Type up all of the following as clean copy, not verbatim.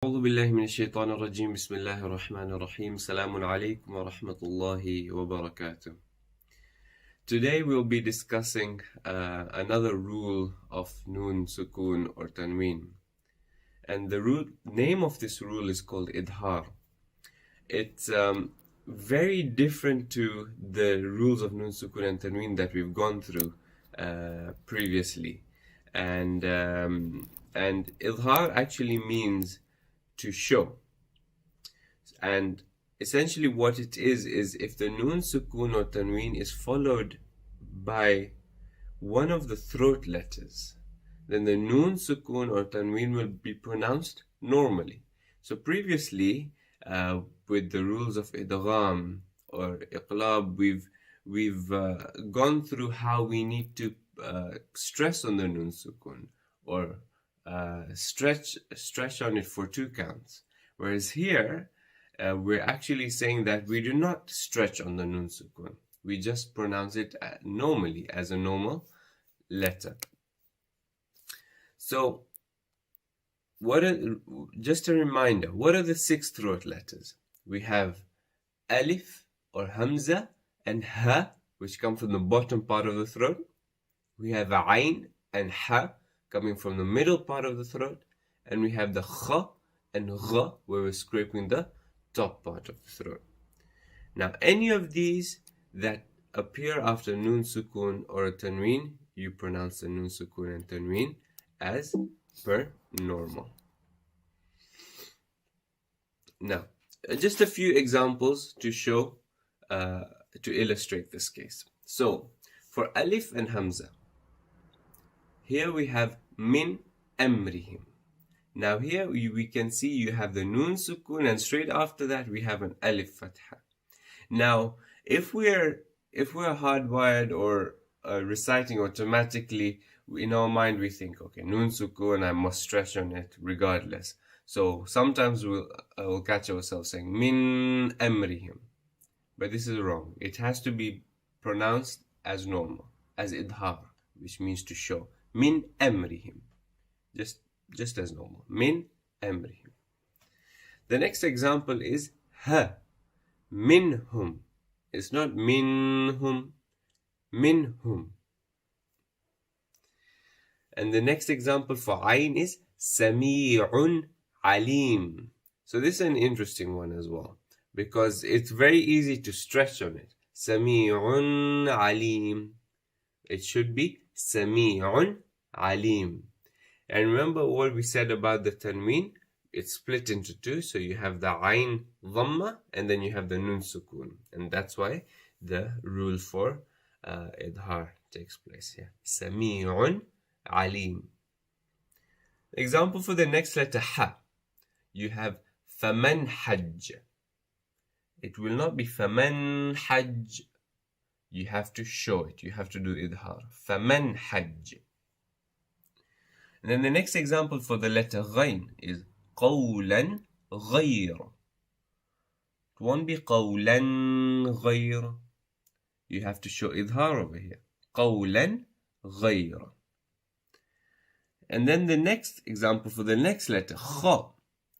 أعوذ بالله من الشيطان الرجيم بسم الله الرحمن الرحيم السلام عليكم ورحمة الله وبركاته. Today we'll be discussing another rule of Noon Sukun or Tanween, and the name of this rule is called Idhaar. It's very different to the rules of Noon Sukun and Tanween that we've gone through previously, and Idhaar actually means to show. And essentially what it is if the Noon Sukun or Tanween is followed by one of the throat letters, then the Noon Sukun or Tanween will be pronounced normally. So previously, with the rules of Idgham or Iqlab, we've gone through how we need to stress on the Noon Sukun or stretch on it for 2 counts, whereas here we're actually saying that we do not stretch on the Noon Sukun. We just pronounce it normally as a normal letter. So just a reminder, what are the 6 throat letters? We have Alif or Hamza and Ha, which come from the bottom part of the throat. We have Ain and Ha, coming from the middle part of the throat, and we have the Kha and Gha, where we're scraping the top part of the throat. Now, any of these that appear after Noon Sukun or a Tanween, you pronounce the Noon Sukun and Tanween as per normal. Now, just a few examples to show, to illustrate this case. So, for Alif and Hamza, here we have min amrihim. Now here we can see you have the Noon Sukun, and straight after that we have an Alif Fatha. Now if we're hardwired or reciting automatically, in our mind we think, okay, Noon Sukun, I must stretch on it regardless. So sometimes we'll catch ourselves saying min amrihim, but this is wrong. It has to be pronounced as normal, as idhar, which means to show. Min amrihim, just as normal. Min amrihim. The next example is ha, minhum. It's not minhum, minhum. And the next example for ayn is sami'un alim. So this is an interesting one as well, because it's very easy to stretch on it. Sami'un alim. It should be Sami'un Alim. And remember what we said about the Tanween? It's split into 2. So you have the Ain Dhamma and then you have the Noon Sukun. And that's why the rule for Idhar takes place here. Sami'un Alim. Example for the next letter Ha. You have Faman Hajj. It will not be Faman Hajj. You have to show it. You have to do idhar. Faman hajj. And then the next example for the letter ghayn is qawlan ghayr. It won't be qawlan ghayr. You have to show idhar over here. Qawlan ghayr. And then the next example for the next letter kha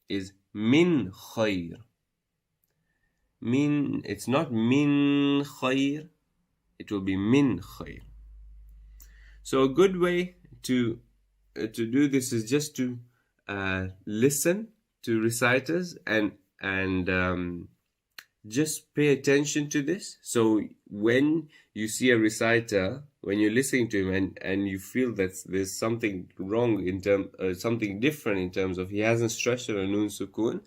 is min khayr. Min, it's not min khayr. It will be min khayr. So a good way to do this is just to listen to reciters and just pay attention to this. So when you see a reciter, when you're listening to him and you feel that there's something wrong something different in terms of he hasn't stretched on a Noon Sukun,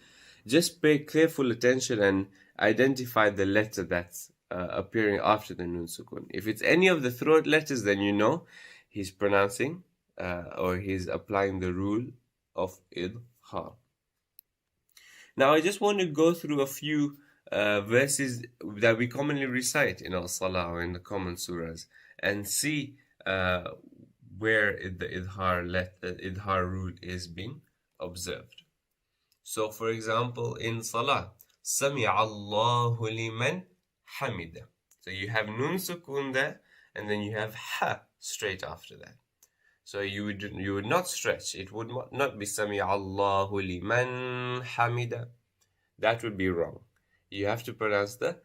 just pay careful attention and identify the letter that's appearing after the Noon Sukun. If it's any of the throat letters, then you know he's pronouncing or he's applying the rule of idhar. Now I just want to go through a few verses that we commonly recite in our salah or in the common surahs and see where the idhar rule is being observed. So for example, in salah, Sami'a Allahu liman hamida. So you have Noon Sukun there, and then you have Ha straight after that. So you would not stretch. It would not be Sami Allahu liman hamida. That would be wrong. You have to pronounce the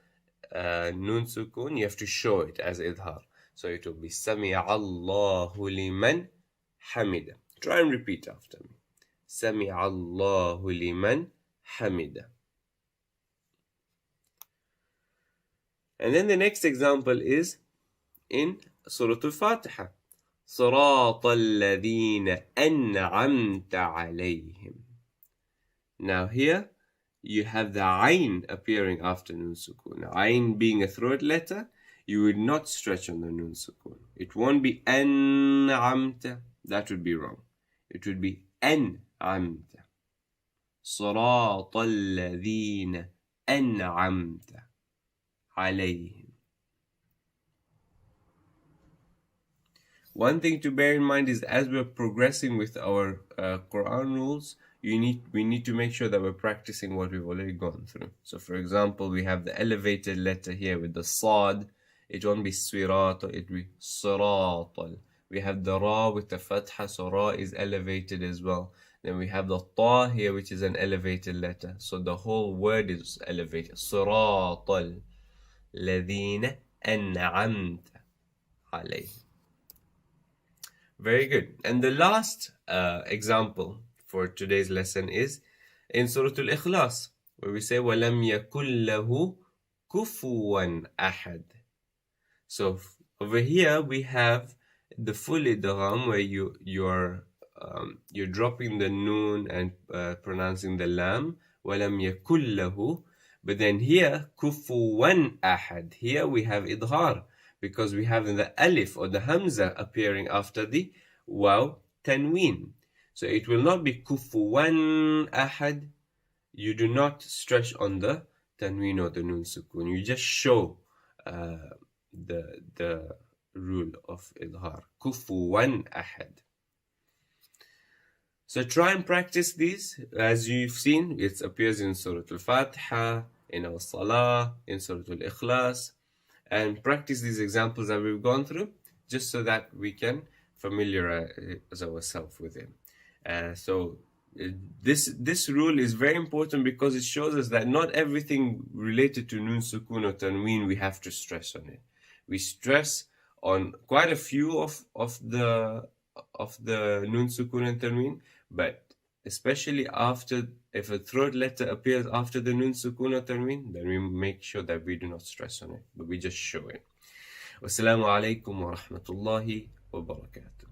Nun Sukun. You have to show it as Idhaar. So it will be Sami Allahu liman hamida. Try and repeat after me. Sami Allahu liman hamida. And then the next example is in Surah Al-Fatiha. صراط الذين أنعمت عليهم. Now here you have the Ain appearing after Nun Sukun. Ain being a throat letter, you would not stretch on the Nun Sukun. It won't be أنعمت. That would be wrong. It would be أنعمت. صراط الذين أنعمت عليهم. One thing to bear in mind is as we're progressing with our Quran rules, we need to make sure that we're practicing what we've already gone through. So for example, we have the elevated letter here with the Sad. It won't be Sirat, it will be Siratal. We have the Ra with the Fatha, so Ra is elevated as well. Then we have the Ta here, which is an elevated letter. So the whole word is elevated. Siratal Ladina An'amta alayhim. Very good. And the last example for today's lesson is in Surah Al-Ikhlas, where we say وَلَمْ يَكُنْ لَهُ كُفُوًا أَحَدٍ. So over here we have the full idgham, where you're dropping the noon and pronouncing the lam. وَلَمْ يَكُنْ لَهُ. But then here كُفُوًا أَحَدٍ. Here we have idhar, because we have the alif or the hamza appearing after the waw tanween. So it will not be kufuwan ahad. You do not stretch on the tanween or the nun sukun. You just show the rule of idhar. Kufuwan ahad. So try and practice these. As you've seen, it appears in Surah Al-Fatiha, in our Salah, in Surah Al-Ikhlas. And practice these examples that we've gone through, just so that we can familiarize ourselves with it. So this rule is very important, because it shows us that not everything related to Nun Sukun or Tanween we have to stress on it. We stress on quite a few of the Nun Sukun and Tanween, but especially if a throat letter appears after the Nun Sukun or Tanween, then we make sure that we do not stress on it, but we just show it. Wassalamu alaikum wa rahmatullahi wa barakatuh.